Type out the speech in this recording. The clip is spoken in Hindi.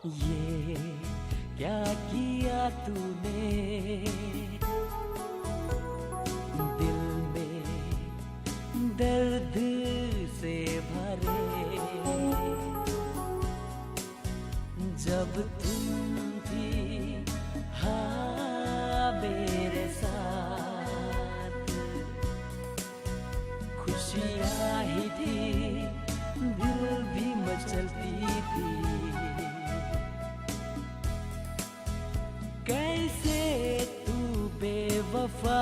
ये क्या किया तूने, दिल में दर्द से भरे। जब तुम थी हाँ मेरे साथ, खुशियाँ ही थी, दिल भी मचलती थी। कैसे तू बेवफा